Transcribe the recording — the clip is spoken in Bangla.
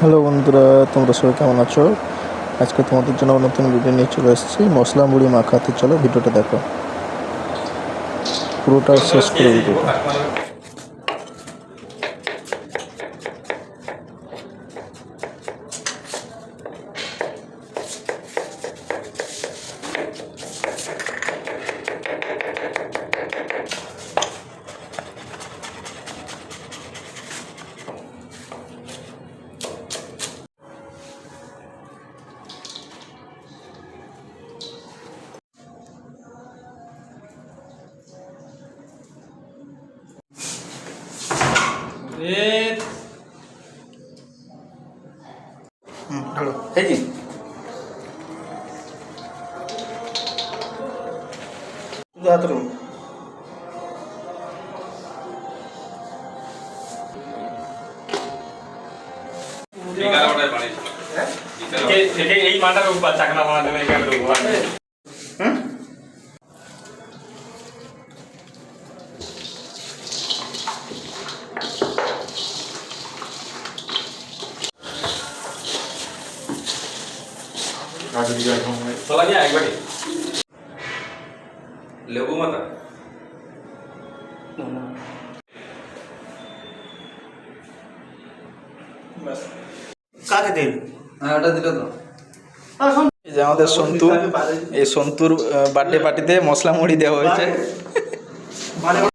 হ্যালো বন্ধুরা, তোমরা সবাই কেমন আছো? আজকে তোমাদের জন্য নতুন ভিডিও নিয়ে চলে এসেছি। মশলা মুড়ি মাখাতে, চলো ভিডিওটা দেখো, পুরোটা শেষ করে ভিডিওটা। হ্যালো, এই যে বাথরুম এই মাটার উপর চাকনা বানাতে এখানে ঢুকবো। চলা যায় একবারই লেবু মাথা কাকে দিন? হ্যাঁ, ওটা দিল তো। এই যে আমাদের সন্তু, এই সন্তুর বার্থডে পার্টিতে মশলা মুড়ি দেওয়া হয়েছে।